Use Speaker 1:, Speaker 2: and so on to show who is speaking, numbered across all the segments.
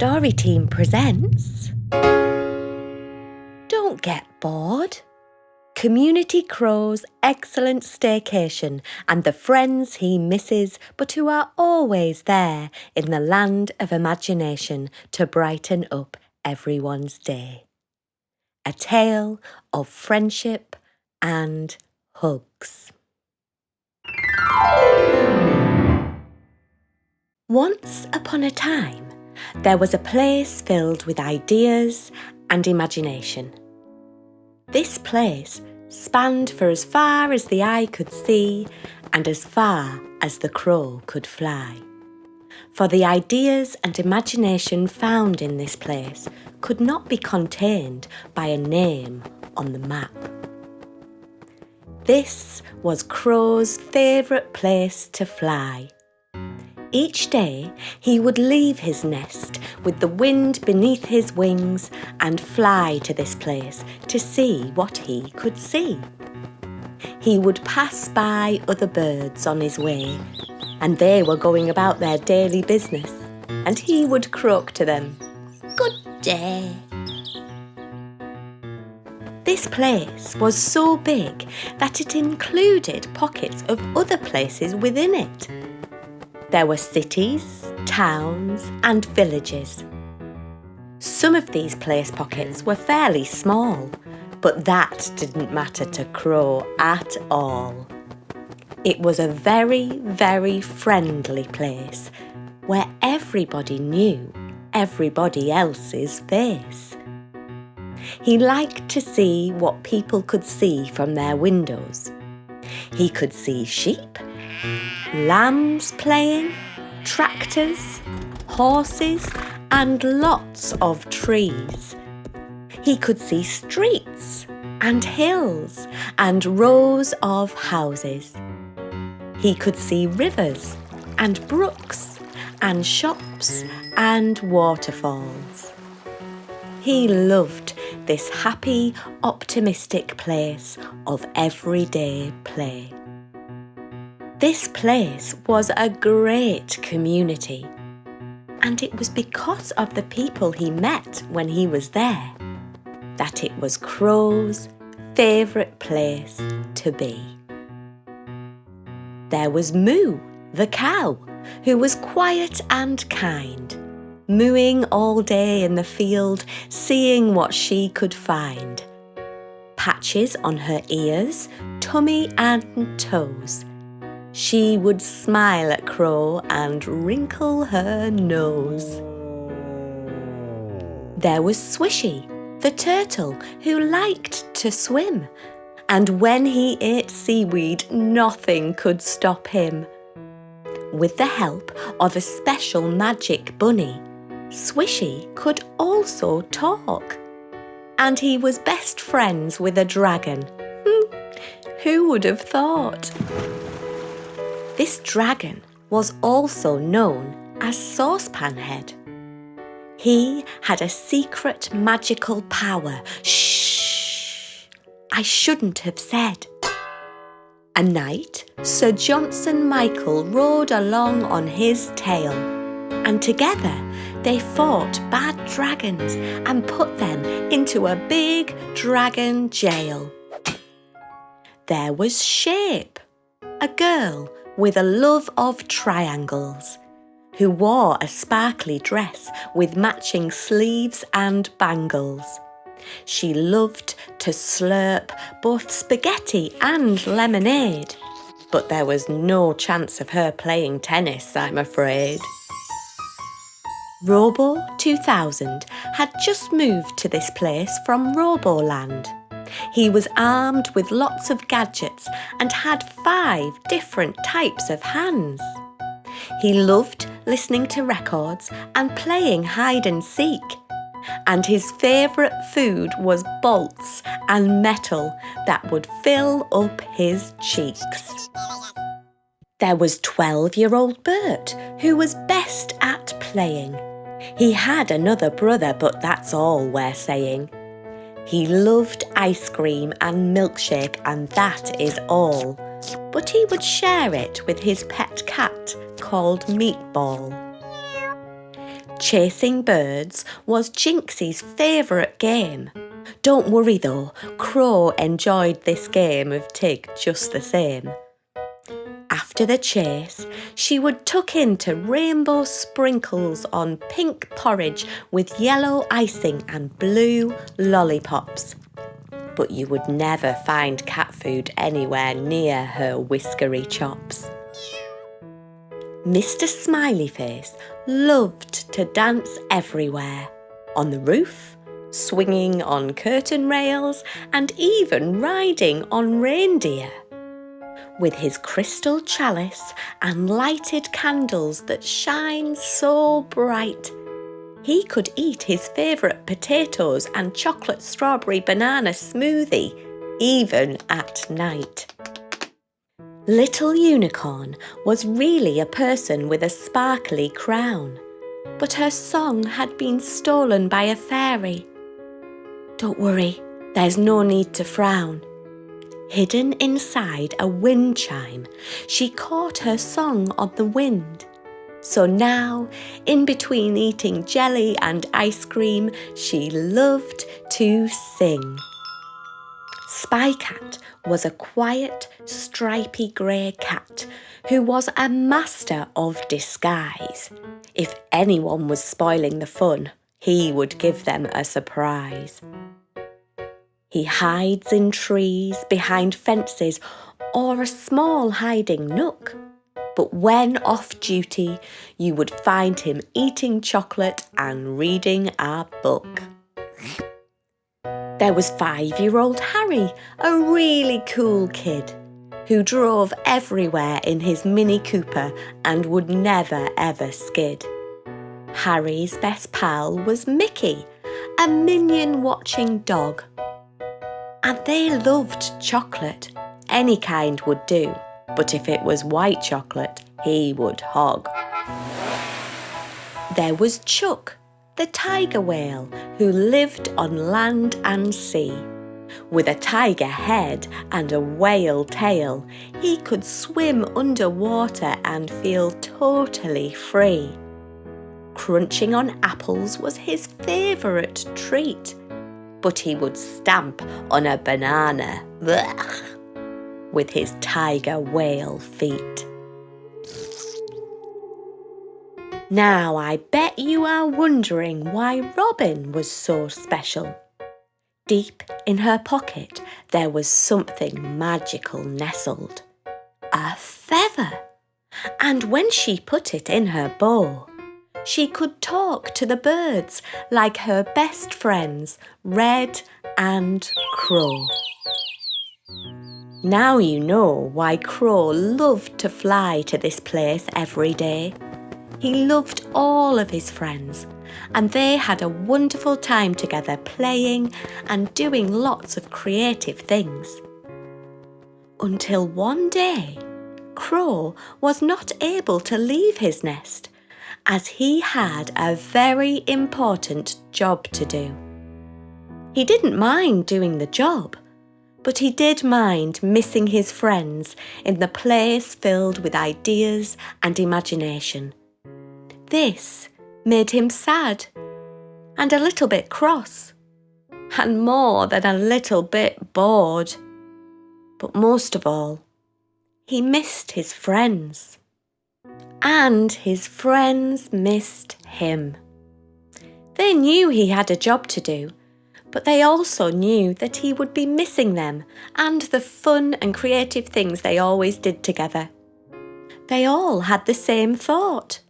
Speaker 1: Story Team presents Don't Get Bored. Community Crow's excellent staycation and the friends he misses but who are always there in the land of imagination to brighten up everyone's day. A tale of friendship and hugs. Once upon a time, there was a place filled with ideas and imagination. This place spanned for as far as the eye could see and as far as the crow could fly. For the ideas and imagination found in this place could not be contained by a name on the map. This was Crow's favourite place to fly. Each day he would leave his nest with the wind beneath his wings and fly to this place to see what he could see. He would pass by other birds on his way, and they were going about their daily business, and he would croak to them, "Good day." This place was so big that it included pockets of other places within it. There were cities, towns, and villages. Some of these place pockets were fairly small, but that didn't matter to Crow at all. It was a very, very friendly place where everybody knew everybody else's face. He liked to see what people could see from their windows. He could see sheep, lambs playing, tractors, horses, and lots of trees. He could see streets and hills and rows of houses. He could see rivers and brooks and shops and waterfalls. He loved this happy, optimistic place of everyday play. This place was a great community, and it was because of the people he met when he was there that it was Crow's favourite place to be. There was Moo, the cow, who was quiet and kind, mooing all day in the field, seeing what she could find. Patches on her ears, tummy and toes. She would smile at Crow and wrinkle her nose. There was Swishy, the turtle, who liked to swim, and when he ate seaweed, nothing could stop him. With the help of a special magic bunny, Swishy could also talk. And he was best friends with a dragon. Who would have thought? This dragon was also known as Saucepan Head. He had a secret magical power. Shh! I shouldn't have said. A night, Sir Johnson Michael rode along on his tail, and together they fought bad dragons and put them into a big dragon jail. There was Shape, a girl with a love of triangles, who wore a sparkly dress with matching sleeves and bangles. She loved to slurp both spaghetti and lemonade, but there was no chance of her playing tennis, I'm afraid. Robo 2000 had just moved to this place from Roboland. He was armed with lots of gadgets and had 5 different types of hands. He loved listening to records and playing hide and seek. And his favourite food was bolts and metal that would fill up his cheeks. There was 12-year-old Bert, who was best at playing. He had another brother, but that's all we're saying. He loved ice cream and milkshake, and that is all. But he would share it with his pet cat called Meatball. Chasing birds was Jinxie's favourite game. Don't worry though, Crow enjoyed this game of Tig just the same. After the chase, she would tuck into rainbow sprinkles on pink porridge with yellow icing and blue lollipops. But you would never find cat food anywhere near her whiskery chops. Mr. Smileyface loved to dance everywhere, on the roof, swinging on curtain rails, and even riding on reindeer. With his crystal chalice and lighted candles that shine so bright, he could eat his favourite potatoes and chocolate strawberry banana smoothie, even at night. Little Unicorn was really a person with a sparkly crown, but her song had been stolen by a fairy. Don't worry, there's no need to frown. Hidden inside a wind chime, she caught her song on the wind. So now, in between eating jelly and ice cream, she loved to sing. Spy Cat was a quiet, stripy grey cat who was a master of disguise. If anyone was spoiling the fun, he would give them a surprise. He hides in trees, behind fences, or a small hiding nook. But when off duty, you would find him eating chocolate and reading a book. There was 5-year-old Harry, a really cool kid, who drove everywhere in his Mini Cooper and would never ever skid. Harry's best pal was Mickey, a minion-watching dog. And they loved chocolate. Any kind would do, but if it was white chocolate, he would hog. There was Chuck, the tiger whale, who lived on land and sea. With a tiger head and a whale tail, he could swim underwater and feel totally free. Crunching on apples was his favourite treat, but he would stamp on a banana, blech, with his tiger whale feet. Now I bet you are wondering why Robin was so special. Deep in her pocket there was something magical nestled. A feather! And when she put it in her bow, she could talk to the birds like her best friends, Red and Crow. Now you know why Crow loved to fly to this place every day. He loved all of his friends, and they had a wonderful time together playing and doing lots of creative things. Until one day, Crow was not able to leave his nest, as he had a very important job to do. He didn't mind doing the job, but he did mind missing his friends in the place filled with ideas and imagination. This made him sad and a little bit cross, and more than a little bit bored. But most of all, he missed his friends. And his friends missed him. They knew he had a job to do, but they also knew that he would be missing them and the fun and creative things they always did together. They all had the same thought.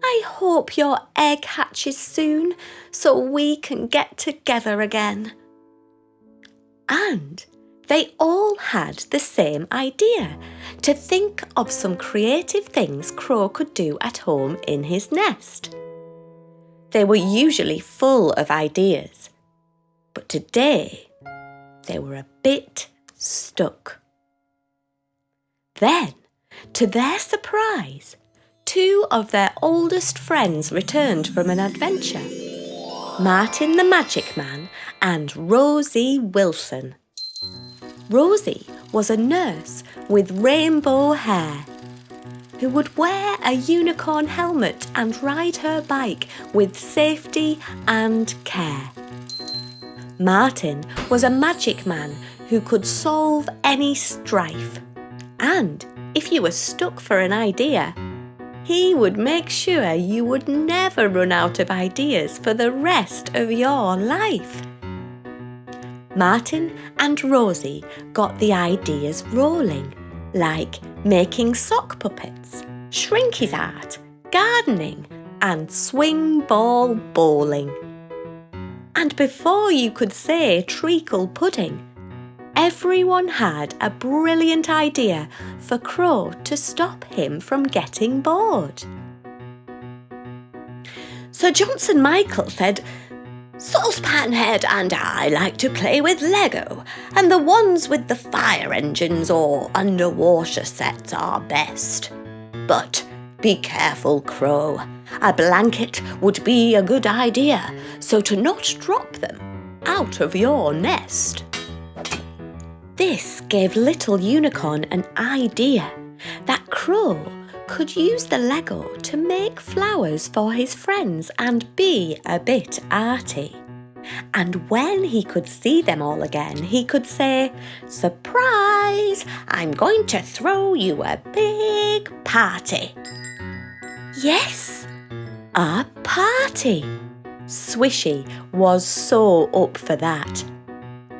Speaker 1: I hope your egg hatches soon so we can get together again. And they all had the same idea, to think of some creative things Crow could do at home in his nest. They were usually full of ideas, but today they were a bit stuck. Then, to their surprise, 2 of their oldest friends returned from an adventure. Martin the Magic Man and Rosie Wilson. Rosie was a nurse with rainbow hair who would wear a unicorn helmet and ride her bike with safety and care. Martin was a magic man who could solve any strife. And if you were stuck for an idea, he would make sure you would never run out of ideas for the rest of your life. Martin and Rosie got the ideas rolling, like making sock puppets, shrinkies art, gardening, and swing ball bowling. And before you could say treacle pudding, everyone had a brilliant idea for Crow to stop him from getting bored. Sir Johnson Michael said, "Saucepan Head and I like to play with Lego, and the ones with the fire engines or underwater sets are best. But be careful, Crow. A blanket would be a good idea, so to not drop them out of your nest." This gave little Unicorn an idea that Crow could use the Lego to make flowers for his friends and be a bit arty. And when he could see them all again, he could say, "Surprise! I'm going to throw you a big party." Yes, a party! Swishy was so up for that.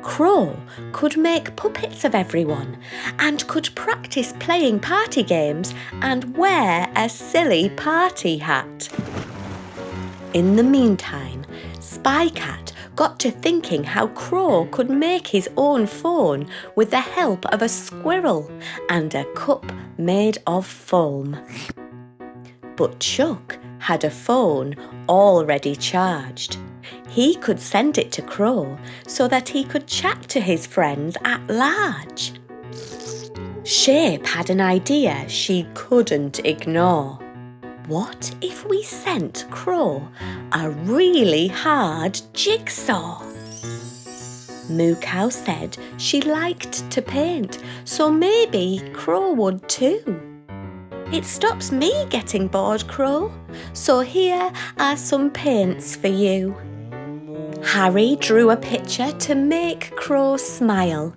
Speaker 1: Crow could make puppets of everyone and could practice playing party games and wear a silly party hat. In the meantime, Spy Cat got to thinking how Crow could make his own phone with the help of a squirrel and a cup made of foam. But Chuck had a phone already charged. He could send it to Crow so that he could chat to his friends at large. Shape had an idea she couldn't ignore. What if we sent Crow a really hard jigsaw? Moo Cow said she liked to paint, so maybe Crow would too. It stops me getting bored, Crow, so here are some paints for you. Harry drew a picture to make Crow smile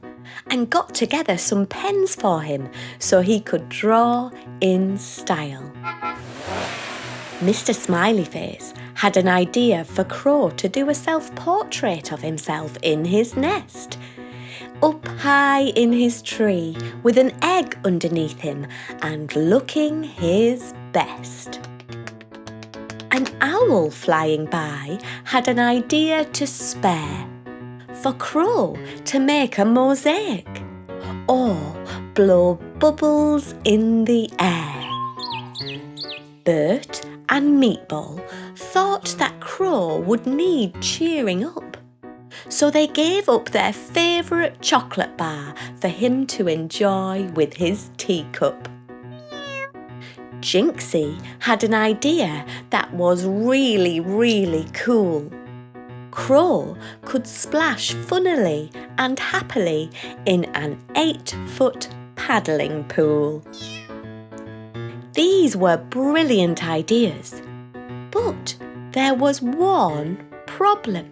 Speaker 1: and got together some pens for him so he could draw in style. Mr. Smileyface had an idea for Crow to do a self-portrait of himself in his nest, up high in his tree with an egg underneath him and looking his best. An owl flying by had an idea to spare, for Crow to make a mosaic or blow bubbles in the air. Bert and Meatball thought that Crow would need cheering up, so they gave up their favourite chocolate bar for him to enjoy with his teacup. Jinxie had an idea that was really cool. Crow could splash funnily and happily in an 8-foot paddling pool. These were brilliant ideas, but there was one problem.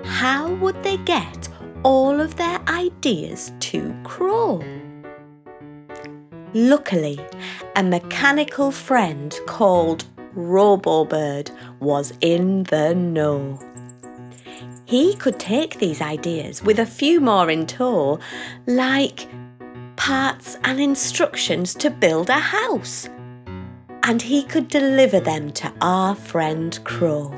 Speaker 1: How would they get all of their ideas to Crow? Luckily, a mechanical friend called Robobird was in the know. He could take these ideas with a few more in tow, like parts and instructions to build a house, and he could deliver them to our friend Crow.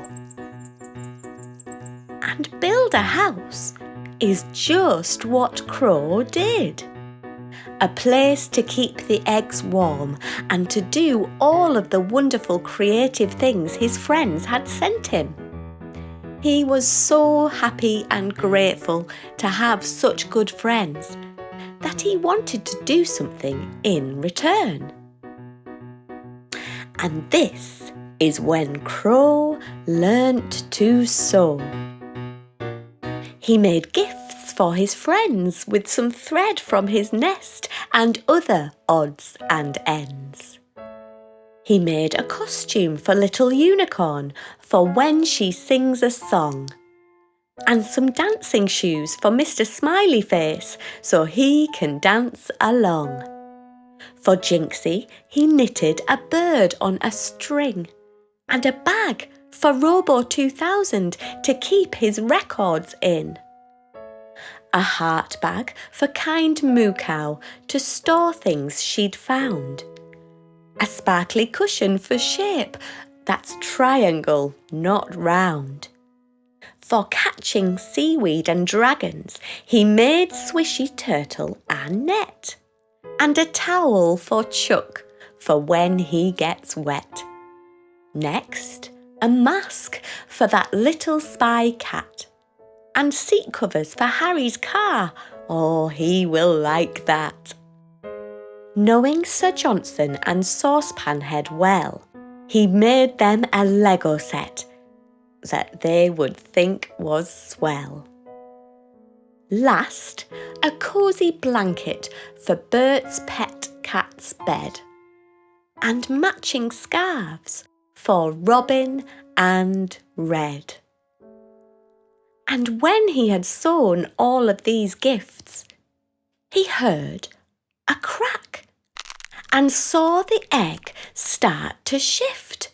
Speaker 1: And build a house is just what Crow did. A place to keep the eggs warm and to do all of the wonderful creative things his friends had sent him. He was so happy and grateful to have such good friends that he wanted to do something in return. And this is when Crow learnt to sew. He made gifts for his friends with some thread from his nest and other odds and ends. He made a costume for little Unicorn for when she sings a song, and some dancing shoes for Mr. Smiley Face so he can dance along. For Jinxie, he knitted a bird on a string and a bag for Robo 2000 to keep his records in. A heart bag for kind Moo Cow to store things she'd found. A sparkly cushion for Shape, that's triangle, not round. For catching seaweed and dragons, he made Swishy Turtle and net. And a towel for Chuck for when he gets wet. Next, a mask for that little spy cat. And seat covers for Harry's car. Oh, he will like that. Knowing Sir Johnson and Saucepan Head well, he made them a Lego set that they would think was swell. Last, a cosy blanket for Bert's pet cat's bed, and matching scarves for Robin and Red. And when he had sewn all of these gifts, he heard a crack and saw the egg start to shift.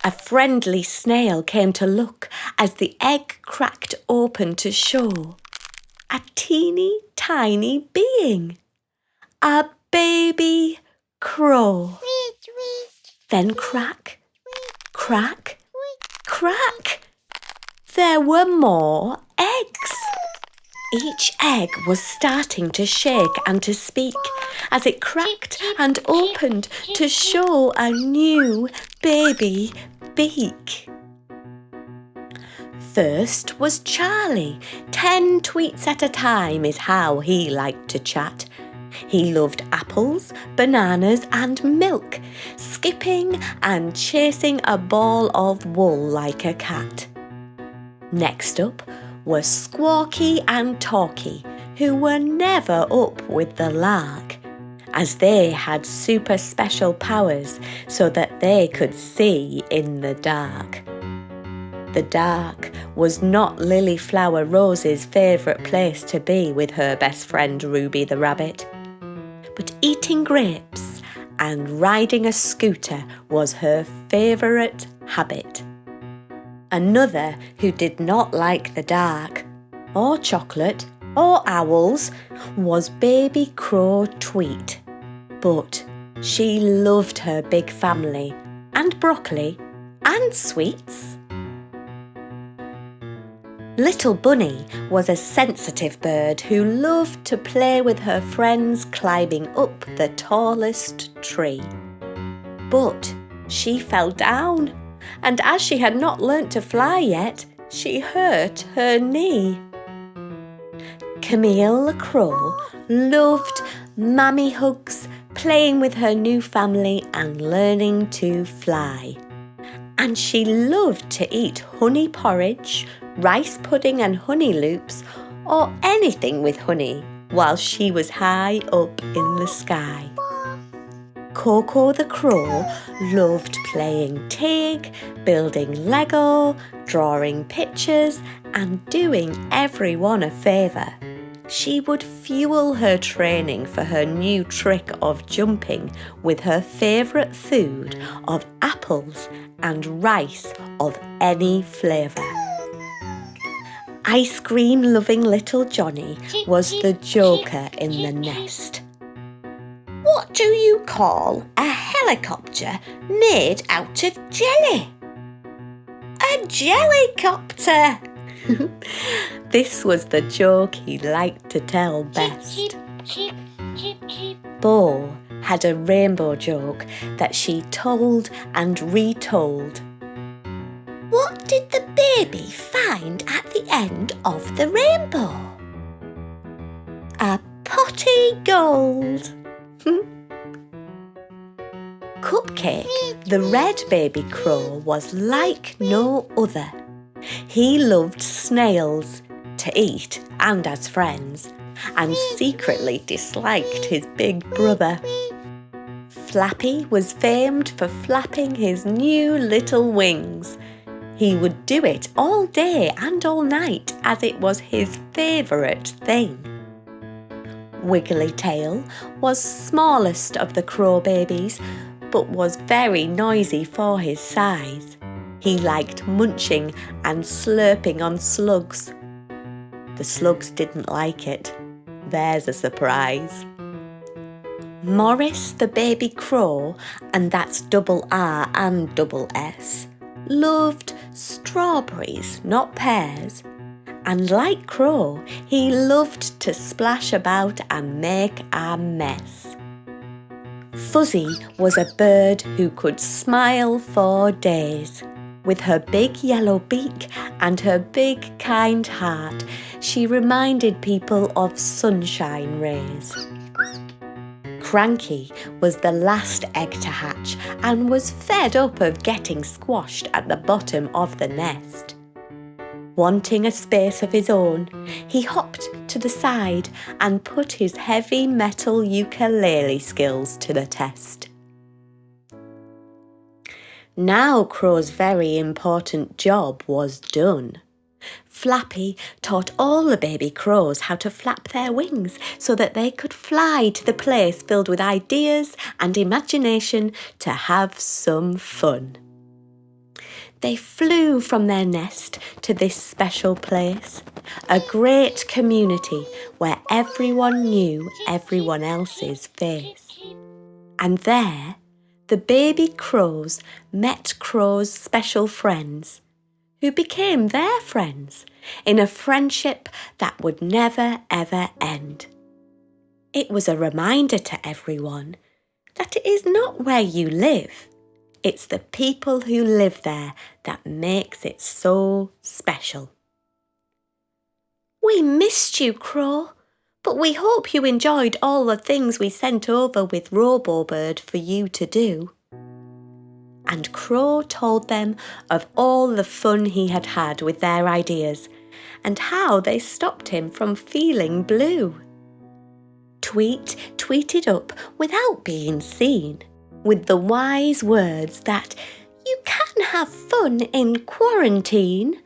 Speaker 1: A friendly snail came to look as the egg cracked open to show a teeny tiny being, a baby crow. Then crack, crack, crack. There were more eggs. Each egg was starting to shake and to speak as it cracked and opened to show a new baby beak. First was Charlie. 10 tweets at a time is how he liked to chat. He loved apples, bananas and milk, skipping and chasing a ball of wool like a cat. Next up were Squawky and Talky, who were never up with the lark, as they had super special powers so that they could see in the dark. The dark was not Lilyflower Rose's favourite place to be with her best friend Ruby the Rabbit, but eating grapes and riding a scooter was her favourite habit. Another who did not like the dark, or chocolate, or owls, was Baby Crow Tweet. But she loved her big family, and broccoli, and sweets. Little Bunny was a sensitive bird who loved to play with her friends climbing up the tallest tree. But she fell down, and as she had not learnt to fly yet, she hurt her knee. Camille the Crow loved mammy hugs, playing with her new family and learning to fly. And she loved to eat honey porridge, rice pudding and honey loops, or anything with honey while she was high up in the sky. Coco the Crow loved playing tag, building Lego, drawing pictures and doing everyone a favour. She would fuel her training for her new trick of jumping with her favourite food of apples and rice of any flavour. Ice cream loving little Johnny was the joker in the nest. What do you call a helicopter made out of jelly? A jellycopter! This was the joke he liked to tell best. Bo had a rainbow joke that she told and retold. What did the baby find at the end of the rainbow? A potty gold. Cupcake, the red baby crow, was like no other. He loved snails to eat and as friends, and secretly disliked his big brother. Flappy was famed for flapping his new little wings. He would do it all day and all night as it was his favourite thing. Wigglytail was smallest of the crow babies, but was very noisy for his size. He liked munching and slurping on slugs. The slugs didn't like it. There's a surprise. Morris the baby crow, and that's double R and double S, loved strawberries, not pears. And like Crow, he loved to splash about and make a mess. Fuzzy was a bird who could smile for days. With her big yellow beak and her big kind heart, she reminded people of sunshine rays. Cranky was the last egg to hatch and was fed up of getting squashed at the bottom of the nest. Wanting a space of his own, he hopped to the side and put his heavy metal ukulele skills to the test. Now Crow's very important job was done. Flappy taught all the baby crows how to flap their wings so that they could fly to the place filled with ideas and imagination to have some fun. They flew from their nest to this special place, a great community where everyone knew everyone else's face. And there, the baby crows met Crow's special friends, who became their friends in a friendship that would never ever end. It was a reminder to everyone that it is not where you live, it's the people who live there that makes it so special. We missed you, Crow, but we hope you enjoyed all the things we sent over with Robobird for you to do. And Crow told them of all the fun he had had with their ideas and how they stopped him from feeling blue. Tweet tweeted up without being seen, with the wise words that you can have fun in quarantine.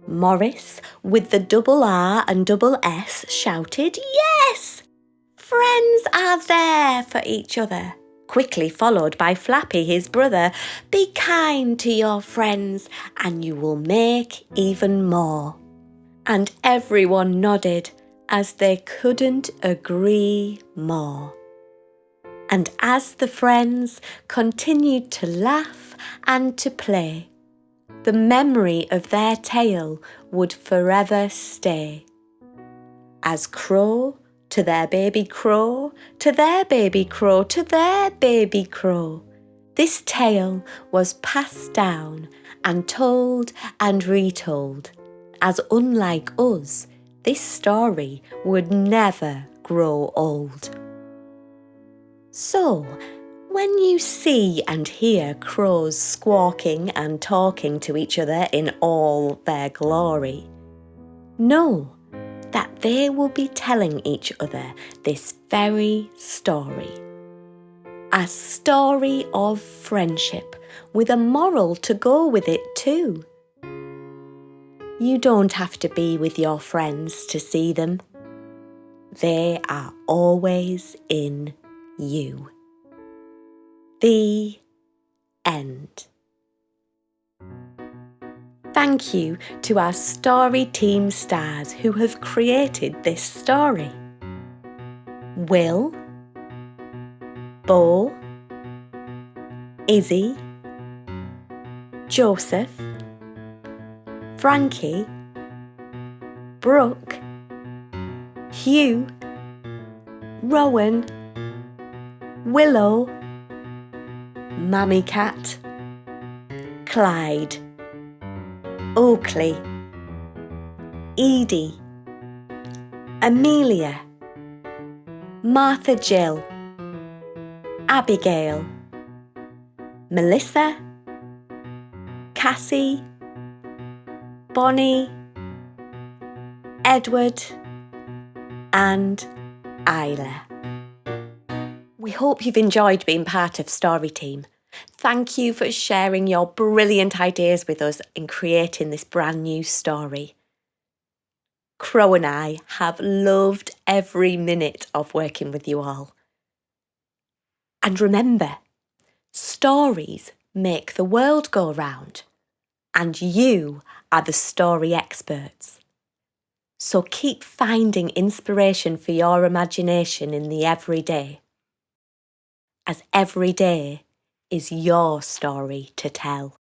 Speaker 1: Morris, with the double R and double S, shouted, "Yes! Friends are there for each other," quickly followed by Flappy, his brother. "Be kind to your friends and you will make even more." And everyone nodded as they couldn't agree more. And as the friends continued to laugh and to play, the memory of their tale would forever stay. As crow to their baby crow, to their baby crow, to their baby crow, this tale was passed down and told and retold, as unlike us, this story would never grow old. So, when you see and hear crows squawking and talking to each other in all their glory, know that they will be telling each other this very story. A story of friendship with a moral to go with it too. You don't have to be with your friends to see them. They are always in you. The end. Thank you to our story team stars who have created this story. Will, Bo, Izzy, Joseph, Frankie, Brooke, Hugh, Rowan, Willow, Mammy Cat, Clyde, Oakley, Edie, Amelia, Martha Jill, Abigail, Melissa, Cassie, Bonnie, Edward, and Isla. We hope you've enjoyed being part of Story Team. Thank you for sharing your brilliant ideas with us in creating this brand new story. Crow and I have loved every minute of working with you all. And remember, stories make the world go round, and you are the story experts. So keep finding inspiration for your imagination in the everyday, as every day is your story to tell.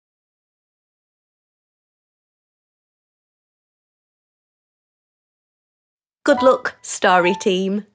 Speaker 1: Good luck, Story Team!